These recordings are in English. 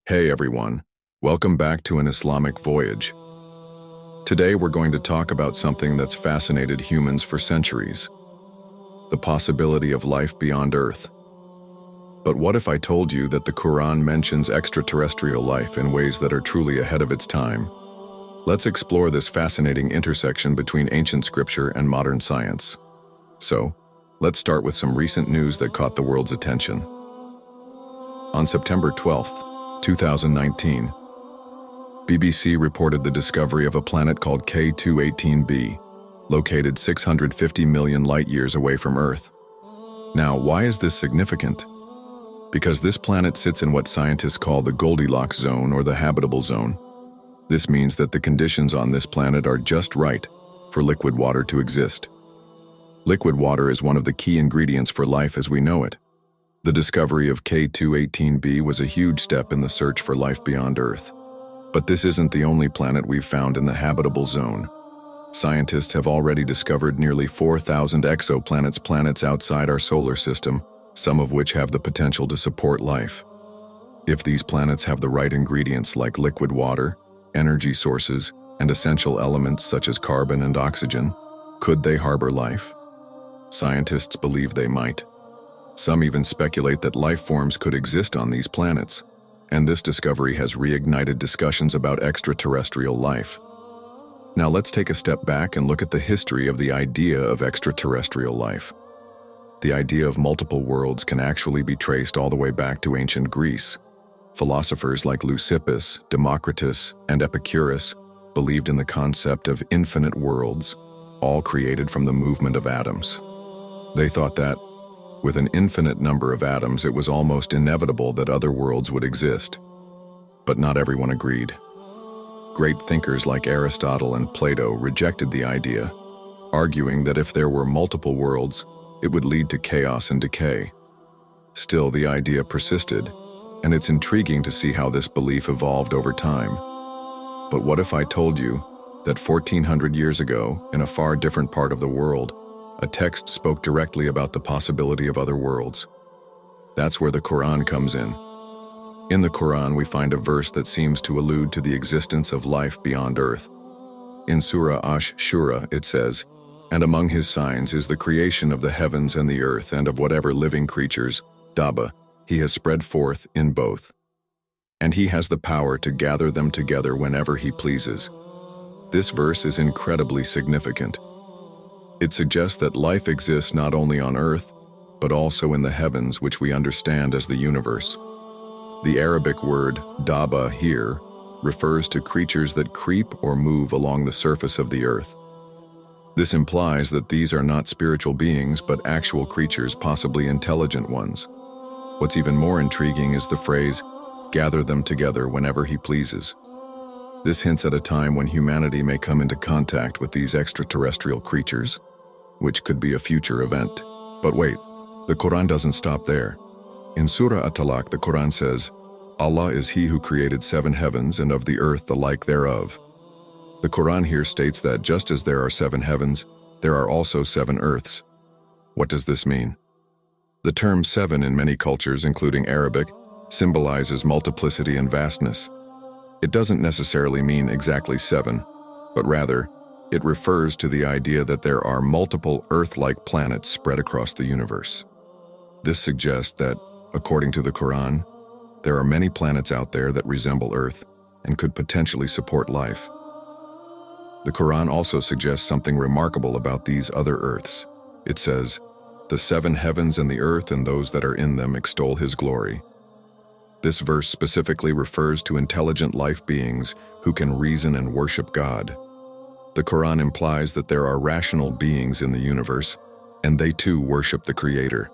Hey everyone, welcome back to an Islamic voyage. Today we're going to talk about something that's fascinated humans for centuries, the possibility of life beyond Earth. But what if I told you that the Quran mentions extraterrestrial life in ways that are truly ahead of its time? Let's explore this fascinating intersection between ancient scripture and modern science. So, let's start with some recent news that caught the world's attention. On September 12th, 2019, BBC reported the discovery of a planet called K218b, located 650 million light-years away from Earth. Now, why is this significant? Because this planet sits in what scientists call the Goldilocks zone or the habitable zone. This means that the conditions on this planet are just right for liquid water to exist. Liquid water is one of the key ingredients for life as we know it. The discovery of K218b was a huge step in the search for life beyond Earth. But this isn't the only planet we've found in the habitable zone. Scientists have already discovered nearly 4,000 exoplanets, planets outside our solar system, some of which have the potential to support life. If these planets have the right ingredients like liquid water, energy sources, and essential elements such as carbon and oxygen, could they harbor life? Scientists believe they might. Some even speculate that life forms could exist on these planets, and this discovery has reignited discussions about extraterrestrial life. Now let's take a step back and look at the history of the idea of extraterrestrial life. The idea of multiple worlds can actually be traced all the way back to ancient Greece. Philosophers like Leucippus, Democritus, and Epicurus believed in the concept of infinite worlds, all created from the movement of atoms. They thought that, with an infinite number of atoms, it was almost inevitable that other worlds would exist. But not everyone agreed. Great thinkers like Aristotle and Plato rejected the idea, arguing that if there were multiple worlds, it would lead to chaos and decay. Still, the idea persisted, and it's intriguing to see how this belief evolved over time. But what if I told you that 1400 years ago, in a far different part of the world, a text spoke directly about the possibility of other worlds? That's where the Quran comes in. In the Quran, we find a verse that seems to allude to the existence of life beyond Earth. In Surah Ash-Shura, it says, "And among his signs is the creation of the heavens and the earth and of whatever living creatures, Dabba, he has spread forth in both. And he has the power to gather them together whenever he pleases." This verse is incredibly significant. It suggests that life exists not only on Earth, but also in the heavens, which we understand as the universe. The Arabic word Dabba here refers to creatures that creep or move along the surface of the earth. This implies that these are not spiritual beings, but actual creatures, possibly intelligent ones. What's even more intriguing is the phrase, "gather them together whenever he pleases." This hints at a time when humanity may come into contact with these extraterrestrial creatures, which could be a future event. But wait, the Quran doesn't stop there. In Surah At-Talaq, the Quran says, "Allah is he who created 7 heavens and of the earth the like thereof." The Quran here states that just as there are 7 heavens, there are also 7 earths. What does this mean? The term 7 in many cultures, including Arabic, symbolizes multiplicity and vastness. It doesn't necessarily mean exactly 7, but rather, it refers to the idea that there are multiple Earth-like planets spread across the universe. This suggests that, according to the Quran, there are many planets out there that resemble Earth and could potentially support life. The Quran also suggests something remarkable about these other Earths. It says, "The 7 heavens and the earth and those that are in them extol his glory." This verse specifically refers to intelligent life beings who can reason and worship God. The Quran implies that there are rational beings in the universe, and they too worship the Creator.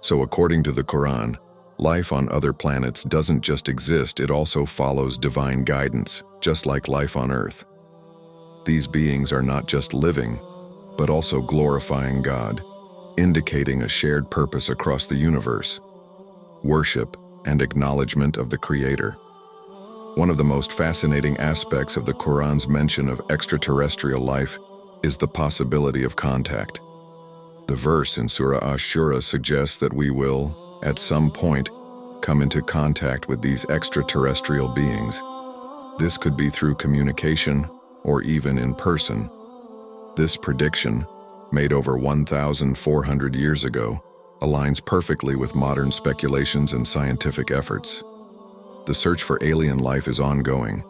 So according to the Quran, life on other planets doesn't just exist, it also follows divine guidance, just like life on Earth. These beings are not just living, but also glorifying God, indicating a shared purpose across the universe: worship and acknowledgement of the Creator. One of the most fascinating aspects of the Quran's mention of extraterrestrial life is the possibility of contact. The verse in Surah Ash-Shura suggests that we will, at some point, come into contact with these extraterrestrial beings. This could be through communication or even in person. This prediction, made over 1,400 years ago, aligns perfectly with modern speculations and scientific efforts. The search for alien life is ongoing,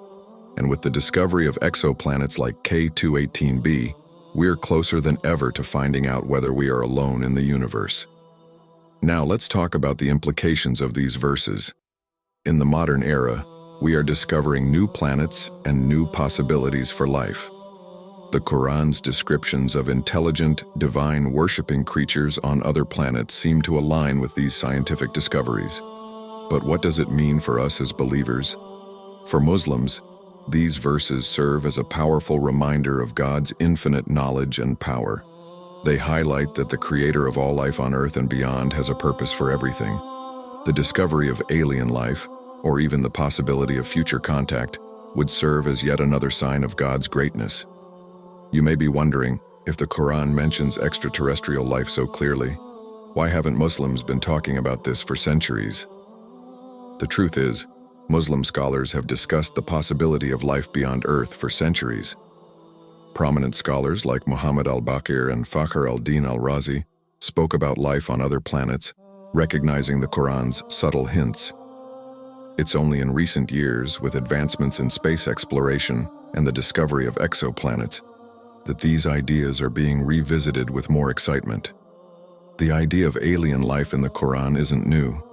and with the discovery of exoplanets like K218b, we're closer than ever to finding out whether we are alone in the universe. Now let's talk about the implications of these verses. In the modern era, we are discovering new planets and new possibilities for life. The Quran's descriptions of intelligent, divine worshipping creatures on other planets seem to align with these scientific discoveries. But what does it mean for us as believers? For Muslims, these verses serve as a powerful reminder of God's infinite knowledge and power. They highlight that the Creator of all life on Earth and beyond has a purpose for everything. The discovery of alien life, or even the possibility of future contact, would serve as yet another sign of God's greatness. You may be wondering, if the Quran mentions extraterrestrial life so clearly, why haven't Muslims been talking about this for centuries? The truth is, Muslim scholars have discussed the possibility of life beyond Earth for centuries. Prominent scholars like Muhammad al-Baqir and Fakhr al-Din al-Razi spoke about life on other planets, recognizing the Quran's subtle hints. It's only in recent years, with advancements in space exploration and the discovery of exoplanets, that these ideas are being revisited with more excitement. The idea of alien life in the Quran isn't new,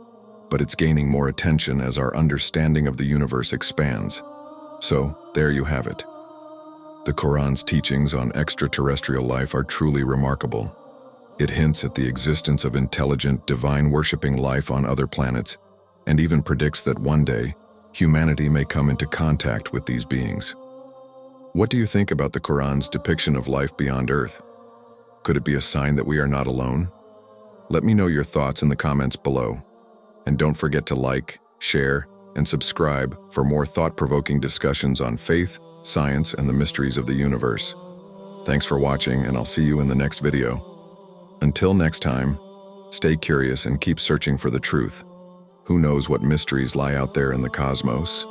but it's gaining more attention as our understanding of the universe expands. So, there you have it. The Quran's teachings on extraterrestrial life are truly remarkable. It hints at the existence of intelligent, divine-worshipping life on other planets, and even predicts that one day, humanity may come into contact with these beings. What do you think about the Quran's depiction of life beyond Earth? Could it be a sign that we are not alone? Let me know your thoughts in the comments below. And don't forget to like, share, and subscribe for more thought-provoking discussions on faith, science, and the mysteries of the universe. Thanks for watching, and I'll see you in the next video. Until next time, stay curious and keep searching for the truth. Who knows what mysteries lie out there in the cosmos?